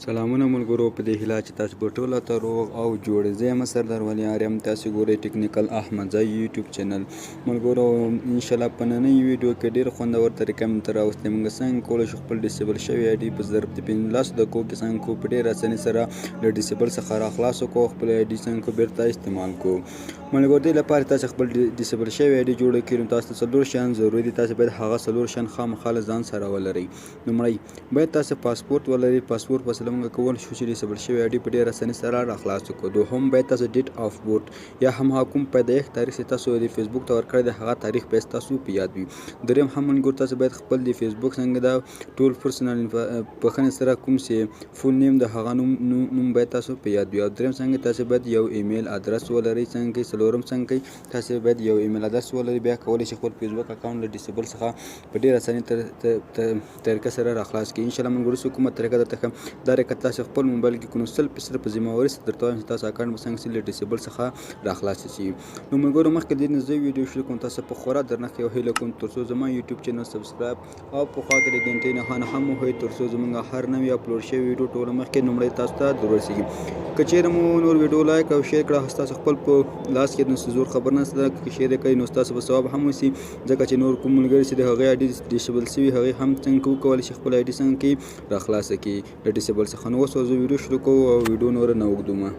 سلامونه ملګرو، په دې هیله چې تاسو به ټول ته روغ او جوړ یې. زه یم سردار ولیار یم، تاسو ګورئ ټیکنیکل احمدزای یوټیوب چینل. ملګرو انشاءالله په نننۍ ویډیو کې ډېر خوندور طریقه مې ته راوستې. موږ څنګه کولی شو خپل ډسیبل شوی ایډي په ظرف د 15 دقیقو کې څنګه کو په ډېر اسانۍ سره له ډسیبل څخه راخلاصو کو، خپل ایډي څنګه کو بیرته استعمال کو. ملګرو دې لپاره تاسو خپل ډسیبل شوی ایډي جوړ کړئ، نو تاسو ته څلور شیان ضروري دي. تاسو باید هغه څلور شیان خامخا له ځان سره ولرئ. لومړی باید تاسو پاسپورت ولرئ. پاسپورت په موږ کول شو چې ډسیبل شوی ایډي په ډېر اسانۍ سره راخلاص کړو. دوهم باید تاسو ډیټ آف برث یا هم کوم پیدایښت تاریخ چې تاسو د فیسبوک ته ورکړی دی هغه تاریخ باید تاسو په یاد وي. دریم هم ملګرو تاسو باید خپل د فیسبوک څنګه دا ټول پرسنل بخښنې سره کوم چې فول نیم د هغه نوم باید تاسو په یاد وي. او دریم څنګه تاسو باید یو ایمیل ادرس ولرئ. څنګه څلورم څنګه تاسو باید یو ایمیل ادرس ولرئ. بیا کولی شئ خپل فیسبوک اکاونټ له ډسیبل څخه په ډېر اسانۍ طریقه سره راخلاص کړئ. انشاءالله ملګرو کومه طریقه درته ښیم دا طریقه تاسو خپل موبایل کې کونو صرف په ذمہواري سره درته وایم چې تاسو اکاونټ به څنګه له ډسیبل څخه راخلاص شي. نو ملګرو مخکې دې نه زه ویډیو شروع کوم تاسو په خورا درنښت یو هیله کوم ترڅو زما یوټیوب چینل سبسکرایب او په خوا کې د ګنټۍ نښانه هم ووهئ ترڅو زموږ هر نوی اپلوډ شوی ویډیو ټوله مخکې لومړی تاسو ته درورسیږي. که چیرې مو نور ویډیو لایک او شیر کړه تاسو خپل په لاس کې نو زور خبر نشته ده، که شیر یې کوئ نو ستاسو به ثواب هم وشي، ځکه چې نور کوم ملګري چې د هغې ایډي ډسیبل شوي هغې هم څنګه وکولی شي خپل ایډي څنګه کوي راخلاصه کړي له ډسیبل څخه. نو اوس زه ویډیو شروع کوم او ویډیو نور نه اوږدومه.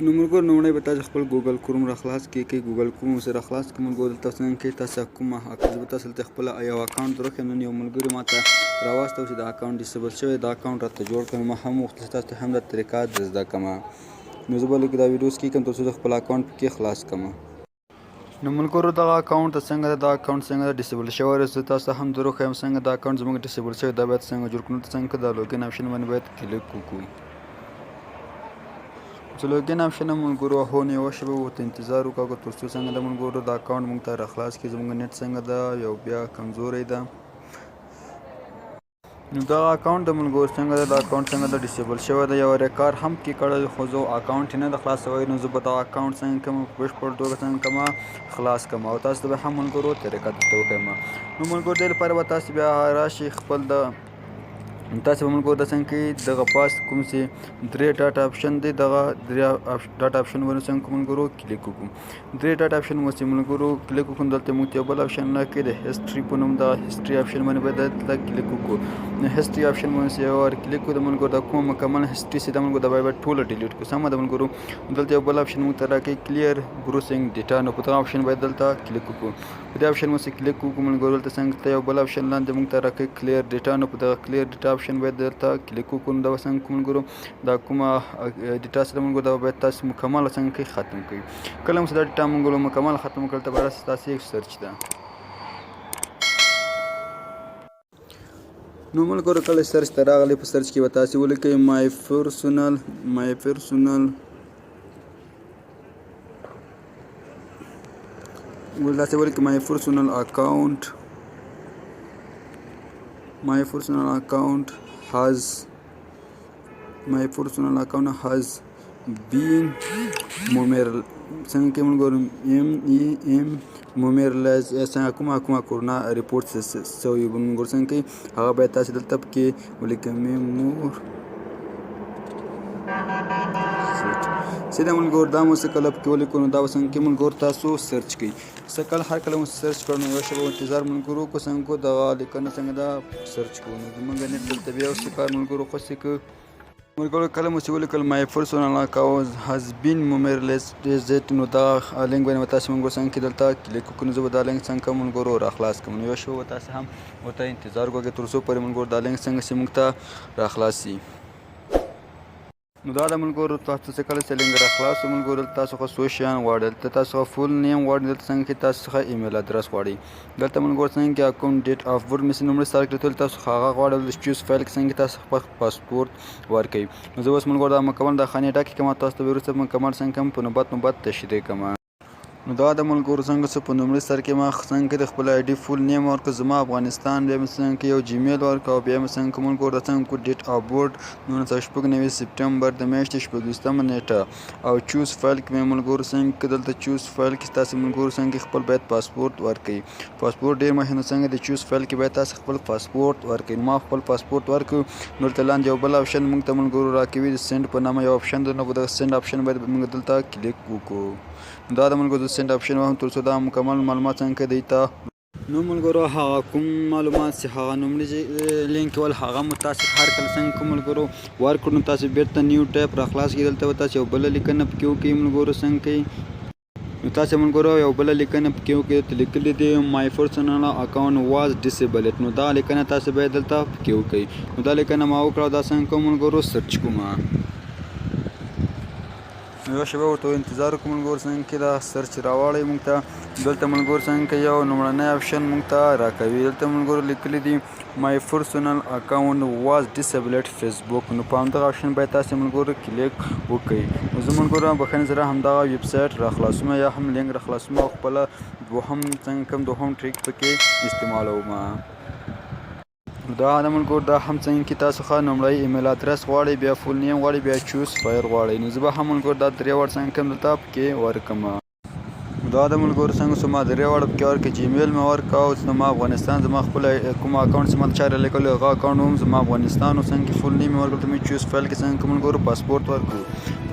نو ملګرو لومړی به تاسو خپل ګوګل کروم راخلاص کړئ. ګوګل کروم سره خلاص کړئ ملګرو دلته څنګه کوي تاسو کومه زه به تاسو ته خپل یو اکاونټ درښیم. نن یو ملګري ماته راواستو چې د اکاونټ ډسیبل شوی دا اکاونټ راته جوړ کړم. ما هم وغوښتل چې تاسو ته هم دا طریقه در زده کړم. نو زه به لږ دا ویډیو سکیپ کړم ترڅو د خپل اکاونټ پکې خلاص کړم. نو ملګرو دغه اکاونټ څنګه دا اکاونټ څنګه ډسیبل شوی دی زه تاسو ته هم درښیم څنګه دا اکاونټ زموږ ډسیبل شوی دا باید څنګه جوړ کړو. څنګه دا لوګین آپشن باندې باید کلیک وکړو. چې لوګین آپشن ملګرو هونه وشي به ورته انتظار وکړو ترڅو څنګه د ملګرو دا اکاونټ موږ ته راخلاص کړي. زموږ نیټ څنګه ده یو بیا کمزوری ده. نو دا اکاونټ د ملګرو څنګه ده دا اکاونټ څنګه ده ډسیبل شوی دی. یو ریکارډ هم کې کړی خو زه اکاونټ یې نه ده خلاصوی. نو زه به دا اکاونټ څنګه کوم په بشپړ توګه څنګه کومه خلاص کوم او تاسو ته به هم ملګرو طریقه درته وښیم. نو ملګرو دې لپاره به تاسو بیا راشئ خپل د تاسو به ملګرو د څنګه کوي دغه پاس کوم چې درې ډاټ آپشن دی دغه درې ډاټ آپشن باندې څنګه کوم ملګرو کلیک وکړو. درې ډاټ آپشن مو چې ملګرو کلیک وکړو دلته موږ یو بل آپشن نه کوي د هیسټري په نوم د هیسټري آپشن باندې باید دلته کلیک وکړو. نو هیسټري آپشن باندې یو وار کلیک وکړو د ملګرو د کومه مکمل هیسټري چې د ملګرو د باید ټوله ډیلیټ کړو. سمه ده ملګرو دلته یو بل آپشن موږ ته راکوي کلیر بروسینګ ډیټا. نو په دغه آپشن باید دلته کلیک وکړو. په دې آپشن باندې کلیک وکړو ملګرو دلته څنګه یو بل آپشن لاندې موږ ته راکوي کلیر ډیټا. نو په دغه کلیر ډیټا آپشن باید دلته کلیک وکړو. دا څنګه کوم ملګرو دا کومه ډیټا سره ملګرو دا باید تاسو مکمل څنګه کوي ختم کړئ. کله مو دا ډیټا ملګرو مکمل ختم کړل ته به راسي تاسو سرچ ده. نو ملګرو کله سرچ ته راغلی په سرچ کې به تاسو ولیکئ مای پرسنل ولداسې ولیکئ مای پرسنل account has been څنګه کې ملګرو څنګه کومه کورونا ریپورټ سوی ملګرو څنګه کې هغه باید تاسو دلته پکې ولیکئ سیده ملګرو دا مو څه کله پکې ولیکو نو دا به څنګه کې ملګرو تاسو سرچ کوئ. څه کله هر کله مو سرچ کړو نو یوه شېبه انتظار ملګرو کو څنګه کو دغه لیکنه څنګه دا سرچ کوو. نو زموږ نیټ دلته بیا اوس کار ملګرو خوښې که ملګرو کله مو چې ولیکل مای پرسنل account has been monetized نو دا لینک باندې به تاسو ملګرو څنګه کې دلته کلیک وکړو. نو زه به دا لینک څنګه ملګرو راخلاص کړم. نو یوه شېبه به تاسو هم ورته انتظار وکړئ تر څو پورې ملګرو دا لینک څنګه چې موږ ته راخلاص شي. نو دا د ملګرو تاسو څه کله چې لینک راخلاص شو ملګرو دلته تاسو خو څو شیان غواړئ. دلته تاسو فول نیم غواړئ. دلته څنګه کې تاسو څخه ایمیل ادرس غواړئ. دلته ملګرو څنګه کې اکاونټ ډیټ آف برث مې نومړی سره کړی تاسو هغه غواړئ. چوز فایل کې څنګه تاسو خپل پاسپورت ورکوئ. نو زه اوس ملګرو دا مکمل دا خانې ډکې کوم تاسو ته وروسته مکمل څنګه کوم په نوبت تشریح کوم. نو دا د ملګرو څنګه څه په لومړي سر کې ما څنګه د خپل آی ډي فول نیم ورکړه زما افغانستان، بیا مې څنګه یو جیمیل ورکړه او بیا مې څنګه ملګرو د څنګه ډیټ آف بورډ 1996 سپټمبر د میاشتې 26مه نیټه او چوز فایل کې مې ملګرو څنګه دلته چوز فایل کې تاسو ملګرو څنګه خپل باید پاسپورت ورکړئ. پاسپورت ډېر مهم دی، څنګه د چوز فایل کې باید تاسو خپل پاسپورت ورکړئ. ما خپل پاسپورت ورکړ. نور ته لاندې یو بل آپشن موږ ته ملګرو راکوي د سینډ په نامه یو آپشن دی، نو په دغه سینډ آپشن باید موږ دلته کلیک وکړو. دا د ملګرو د سینډ آپشن وهم تر څو دا مکمل معلومات څنګه دی ته نو ملګرو هغه کوم معلومات چې هغه نومړي لینک ول هغه متاسف هر کله څنګه کوم ملګرو ورکړو نو تاسو بیرته نیو ټیپ را خلاص کړئ. دلته تاسو یو بل لیکنه پکې وکړئ ملګرو څنګه کوي نو تاسو ملګرو یو بل لیکنه پکې وکړئ لیکلي دی مای پرسنل اکاونټ واز ډیسیبل. نو دا لیکنه تاسو باید دلته پکې وکړئ. نو دا لیکنه ما وکړه دا څنګه کوم ملګرو سرچ کوم یو شیبه ورته انتظار وکړو ملګرو څنګه کې دا سرچ راواړئ موږ ته دلته ملګرو څنګه یو لومړنی آپشن موږ ته راکوي. دلته ملګرو لیکلي دي مای پرسنل اکاونټ واز ډیسیبلډ فیسبوک. نو په همدغه آپشن باید تاسو ملګرو کلیک وکړئ. نو زه ملګرو بخښنې سره همدغه ویب سایټ را خلاصوم یا هم لینک را خلاصوم او خپله دوهم څنګه کوم دوهم ټریک پکې استعمالوم. دا د ملګرو دا هم څنګه کې تاسو ښه لومړی ایمیل ادرس غواړئ، بیا فول نیم غواړئ، بیا چوز فایر غواړئ. نو زه به هم ملګرو دا درې واړه څنګه کوم دلته پکې ورکړم. دا د ملګرو څنګه څه ما درې واړه پکې ورکړه. جیمیل مې ورکړه او زما افغانستان زما خپل کوم اکاونټ چې ما چا رالیکلی هغه اکاونټ هم زما افغانستان او څنګه فول نیم مې ورکړل. ته مې چوز فایل کې څنګه کوم ملګرو پاسپورت ورکړو.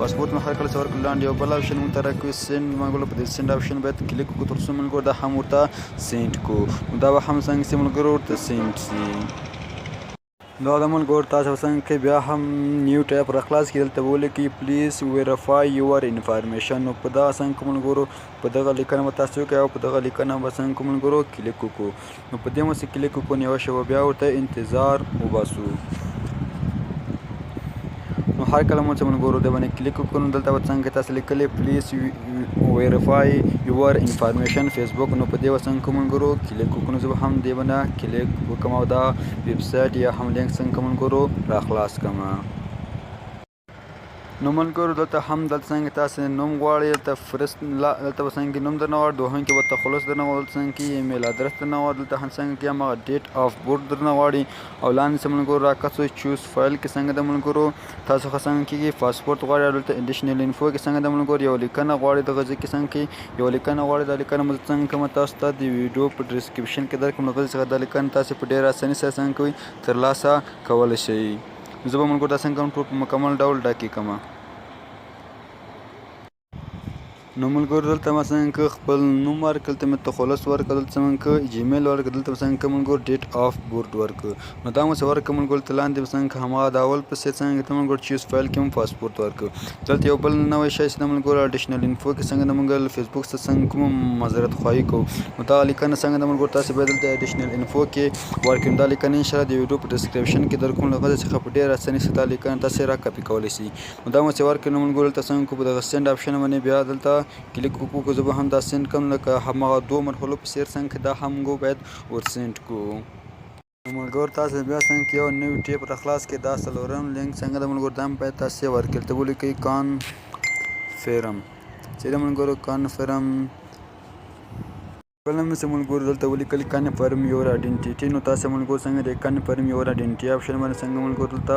پاسپورت مې هر کله څه ورکړو لاندې یو بل آپشن موږ ته راکوي سینډ. ملګرو په دې سینډ آپشن باید کلیک وکړو تر څو ملګرو دا هم ورته سینډ کړو. نو دا به هم څنګه سي ملګرو ورته سینډ سي. دا د ملګرو تاسو څنګه کې بیا هم نیو ټیپ را خلاص کړئ. دلته ولیکئ پلیز ویریفای یور انفارمیشن. نو په دغه څنګه ملګرو په دغه لیکنه به تاسو وکړئ او په دغه لیکنه به څنګه ملګرو کلیک وکړو. نو په دې مو چې کلیک وکړو یوه شیبه بیا ورته انتظار وباسو. نو هر کله مو چې ملګرو د باندې کلیک وکړو نو دلته به څنګه تاسو لیکلی پلیز ویریفای یور انفارمیشن فیسبوک. نو په دې به څنګه ملګرو کلیک وکړو. زه به هم دې باندې کلیک وکړم او دا ویب سایټ یا هم لینک څنګه ملګرو را خلاص کړم. نو ملګرو دلته هم دلته څنګه تاسو نوم غواړئ دلته فرست دلته به څنګه نوم درنه غواړئ، دوهم کې به تخلص درنه غواړئ، دلته څنګه کې ایمیل ادرس درنه غواړئ، دلته هم څنګه کې هماغه ډیټ آف بورډ درنه غواړئ او لاندې څه ملګرو راکڅو چوز فایل کې څنګه د ملګرو تاسو ښه څنګه کېږي پاسپورت غواړئ. دلته ایډنیشنل انفو کې څنګه د ملګرو یو لیکنه غواړئ، دغه ځای کې څنګه کې یو لیکنه غواړئ. دا لیکنه مو څنګه کومه تاسو ته د ویډیو په ډسکرپشن کې درکړم. دغه څخه دا لیکنه تاسو په ډېره اسانۍ سره څنګه کوئ ترلاسه کولی شئ. زه به ملګرو دا څنګه کوم ټول په مکمل ډول ډاکې کړم. نو ملګرو دلته ما څنګه خپل نوم ورکړ، دلته مې تخلص ورکړ، دلته څنګه جیمیل ورکړ، دلته څنګه ملګرو ډیټ آف بورډ ورکړ. نو دا مو څه ورکړ ملګرو ته لاندې څنګه هماغه د اول پسې څنګه ته ملګرو چوز فایل کې هم پاسپورت ورکړ. دلته یو بل نوی شی چې د ملګرو اډیشنل انفو کې څنګه د ملګرو فیسبوک څخه څنګه کوم معذرت خواهي کوو. نو دا لیکنه څنګه د ملګرو تاسو باید دلته اډیشنل انفو کې ورکړئ. دا لیکنه انشاءالله د ویډیو په ډسکرپشن کې درکوم، له هغه څخه په ډېره اسانۍ سره دا لیکنه تاسو را کاپي کولی شئ. نو دا مو چې ورکړ نو ملګرو دلته څنګه په دغه سینډ آپشن باندې بیا دلته کلیک وکړو. که زه به هم دا سینډ کړم لکه هماغه دوه مرحلو په څېر څنګه دا هم باید ور سینډ کړو. نو ملګرو تاسو بیا څنګه یو نوی ټیپ را خلاص کړئ. دا څلورم لینک څنګه د ملګرو دا هم باید تاسو ورکړئ. ته ولیکئ کانفرم چې د ملګرو کانفرم بل هم څه ملګرو دلته ولیکل کنفرم یور آیډنټیټي. نو تاسو ملګرو څنګه د کنفرم یور آیډنټیټي آپشن باندې څنګه ملګرو دلته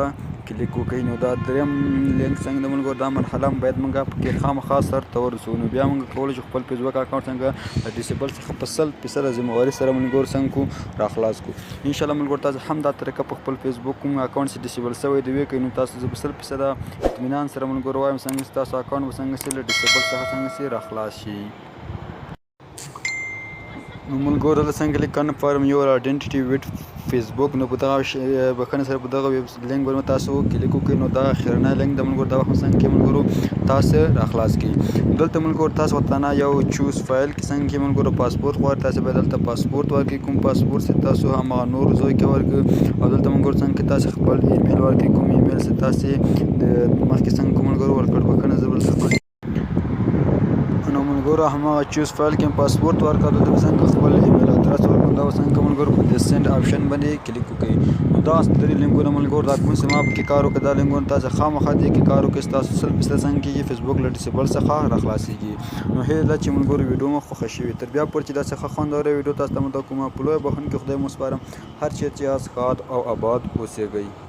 کلیک وکړئ. نو دا دریم لینک څنګه د ملګرو دا مرحله هم باید موږ پکې خامخا سرته ورسوو. نو بیا موږ کولی شو خپل فیسبوک اکاونټ څنګه د ډیسیبل څخه په 100% ذمهواري سره ملګرو څنګه کو را خلاص کړو. انشاءالله ملګرو تاسو هم دا طریقه په خپل فیسبوک کوم اکاونټ چې ډیسیبل شوی دی وکړئ. نو تاسو زه په 100% اطمینان سره ملګرو وایم څنګه تاسو اکاونټ به څنګه سي له ډیسیبل څخه څنګه سي را خلاص شي. نو ملګرو دلته څنګه لیک کنفرم یور آیډنټیټي ویټ فیسبوک. نو په دغه بخښنې سره په دغه ویب لینک باندې تاسو کلیک وکړئ. نو دا اخرنی لینک د ملګرو دا هم څنګه کې ملګرو تاسو را خلاص کړئ. دلته ملګرو تاسو ورته یو چوز فایل کې څنګه کې ملګرو پاسپورت غواړئ. تاسو باید دلته پاسپورت ورکړئ، کوم پاسپورت چې تاسو هماغه نور ځای کې ورکړئ. او دلته ملګرو څنګه تاسو خپل ایمیل ورکړئ، کوم ایمیل چې تاسو د مخکې څنګه ملګرو ورکړ. بخښنه زه بل ملګرو هماغه چوز فایل کې پاسپورت ورکړه، دلته څنګه خپل ایمیل ادرس ورکړو. دا څنګه ملګرو په د سند آپشن باندې کلیک وکړئ. نو دا درې لینکونه ملګرو دا کوم چې ما پکې کار وکړ دا لینکونه تاسو خامخا دې کې کار وکړئ ستاسو 100% څنګه کېږي فیسبوک له دسیبل څخه راخلاصېږي. نو هیله ده چې ملګرو ویډیو مو خوښه شوې. تر بیا پورې چې داسې ښه خوندوره ویډیو تاسو ته مو کومه په لویه بخښونکي خدای مو سپارم. هر چیرې چې یاست ښاد او آباد اوسېږئ.